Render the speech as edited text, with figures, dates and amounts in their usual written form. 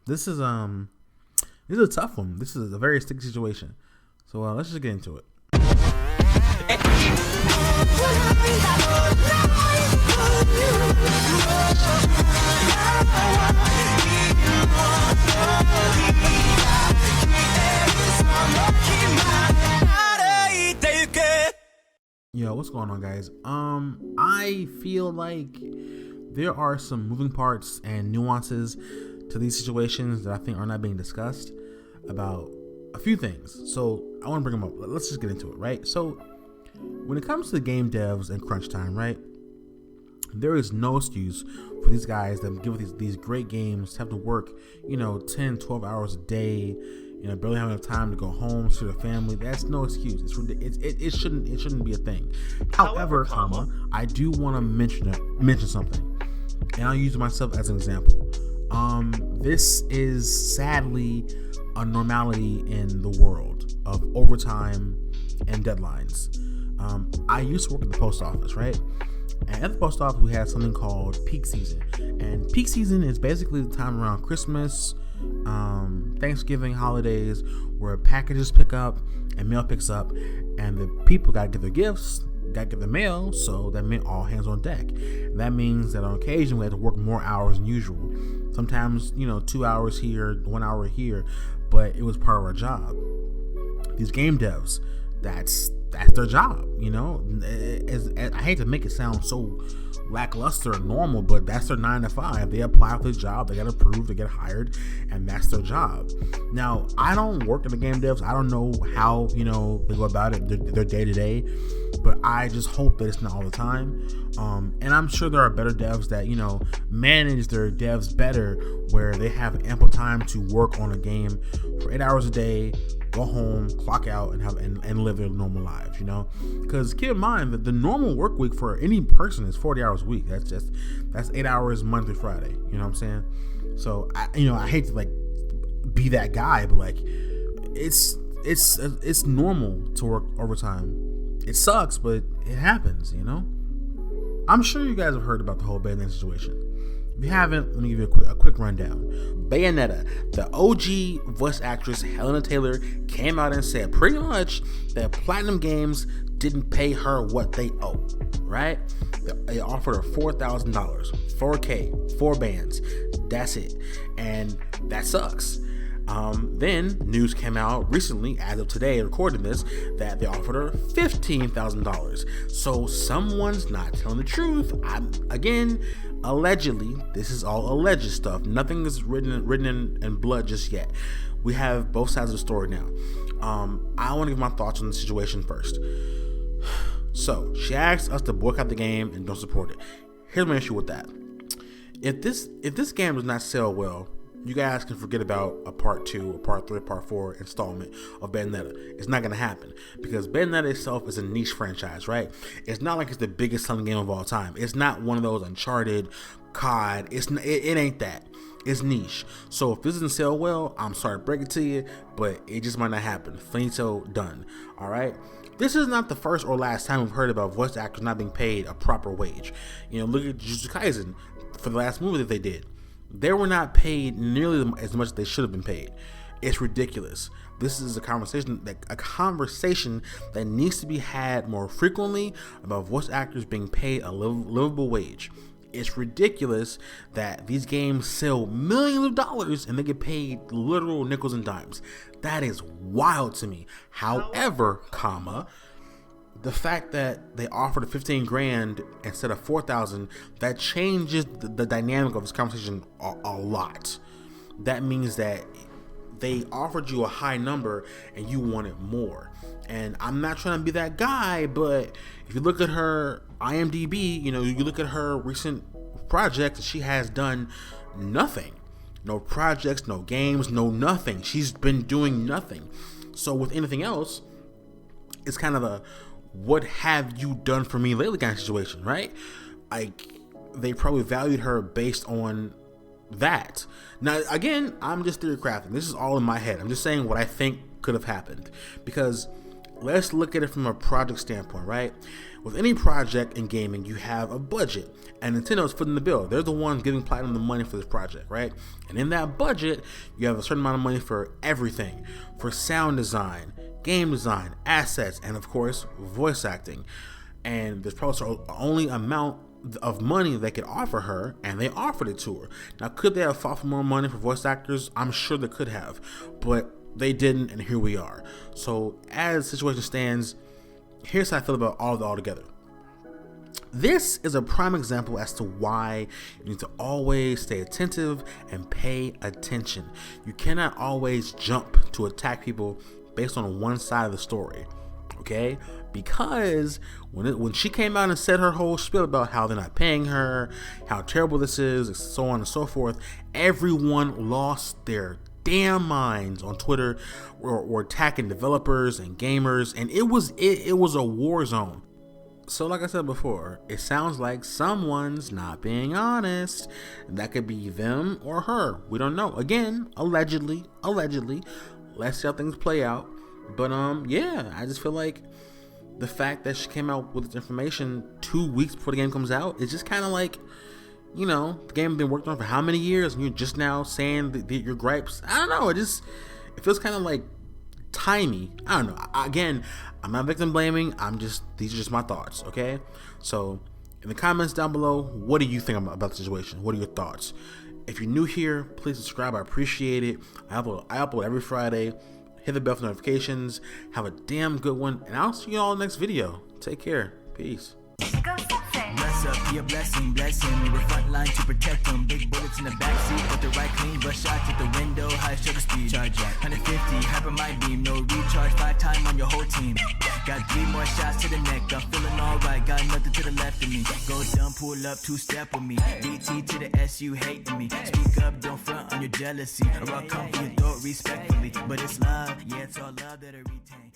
This is this is a tough one. This is a very sticky situation. So let's just get into it. Yo, what's going on, guys? I feel like there are some moving parts and nuances to these situations that I think are not being discussed about a few things. So I want to bring them up. Let's just get into it, right? So when it comes to game devs and crunch time, right, there is no excuse for these guys that give these great games to have to work, 10, 12 hours a day, barely having enough time to go home to their family. That's no excuse. It shouldn't be a thing. However, I do want to mention something, and I'll use myself as an example. This is sadly a normality in the world of overtime and deadlines. I used to work at the post office, right? And at the post office, we had something called peak season. And peak season is basically the time around Christmas, Thanksgiving, holidays, where packages pick up and mail picks up, and the people got to get their gifts, got to get their mail, so that meant all hands on deck. That means that on occasion, we had to work more hours than usual. Sometimes, 2 hours here, 1 hour here, but it was part of our job. These game devs, that's their job, I hate to make it sound so lackluster and normal, but that's their 9 to 5. They apply for the job, they get approved, they get hired, and that's their job. Now, I don't work in the game devs. I don't know how, they go about it, their day to day, but I just hope that it's not all the time. And I'm sure there are better devs that, manage their devs better, where they have ample time to work on a game for 8 hours a day, go home, clock out, and live their normal lives, because keep in mind that the normal work week for any person is 40 hours a week. That's 8 hours Monday through Friday. You know what I'm saying? So I hate to be that guy, but it's normal to work overtime. It sucks, but it happens. I'm sure you guys have heard about the whole Bayonetta situation. If you haven't, let me give you a quick rundown. Bayonetta, the OG voice actress Helena Taylor, came out and said pretty much that Platinum Games didn't pay her what they owe, right? They offered her $4,000, 4K, 4 bands. That's it. And that sucks. Then news came out recently, as of today, recording this, that they offered her $15,000. So someone's not telling the truth. Again, allegedly, this is all alleged stuff. Nothing is written in blood just yet. We have both sides of the story now. I want to give my thoughts on the situation first. So she asked us to boycott the game and don't support it. Here's my issue with that. If this game does not sell well, you guys can forget about a part 2, a part 3, a part 4 installment of Bayonetta. It's not going to happen because Bayonetta itself is a niche franchise, right? It's not like it's the biggest selling game of all time. It's not one of those Uncharted, COD. It ain't that. It's niche. So if this doesn't sell well, I'm sorry to break it to you, but it just might not happen. Finito, done. All right? This is not the first or last time we've heard about voice actors not being paid a proper wage. Look at Jujutsu Kaisen for the last movie that they did. They were not paid nearly as much as they should have been paid. It's ridiculous. This is a conversation that needs to be had more frequently about voice actors being paid a livable wage. It's ridiculous that these games sell millions of dollars and they get paid literal nickels and dimes. That is wild to me. However, the fact that they offered a $15,000 instead of $4,000, that changes the dynamic of this conversation a lot. That means that they offered you a high number and you wanted more. And I'm not trying to be that guy, but if you look at her IMDb, you look at her recent projects, she has done nothing. No projects, no games, no nothing. She's been doing nothing. So with anything else, it's kind of a what have you done for me lately kind of situation, right? They probably valued her based on that. Now, again, I'm just theory crafting. This is all in my head. I'm just saying what I think could have happened, because let's look at it from a project standpoint, right? With any project in gaming, you have a budget, and Nintendo's footing the bill. They're the ones giving Platinum the money for this project, right? And in that budget, you have a certain amount of money for everything, for sound design, game design, assets, and of course, voice acting. And there's probably only amount of money they could offer her, and they offered it to her. Now, could they have fought for more money for voice actors? I'm sure they could have, but they didn't, and here we are. So as the situation stands, here's how I feel about all of it all together. This is a prime example as to why you need to always stay attentive and pay attention. You cannot always jump to attack people based on one side of the story, okay? Because when she came out and said her whole spiel about how they're not paying her, how terrible this is, so on and so forth, everyone lost their damn minds on Twitter. Were attacking developers and gamers, and it was a war zone. So like I said before, it sounds like someone's not being honest. That could be them or her. We don't know. Again, allegedly. Let's see how things play out. But yeah, I just feel like the fact that she came out with this information 2 weeks before the game comes out, it's just kind of like, you know, the game has been worked on for how many years, and you're just now saying your gripes. I don't know. It feels kind of like timey. I don't know. Again, I'm not victim blaming. These are just my thoughts. Okay. So in the comments down below, what do you think about the situation? What are your thoughts? If you're new here, please subscribe. I appreciate it. I upload every Friday. Hit the bell for notifications. Have a damn good one, and I'll see you all in the next video. Take care. Peace. Bless up, be a blessing. We were front line to protect them. Big bullets in the backseat, but the right clean. Rush shots at the window, high shutter speed. Charge at 150, hyper my beam. No recharge, 5 times on your whole team. Got 3 more shots to the neck. I'm feeling alright, got nothing to the left of me. Go dumb, pull up, 2-step with me. DT to the S, you hating me. Speak up, don't front on your jealousy, or I'll come for your throat respectfully. But it's love, yeah, it's all love that I retain.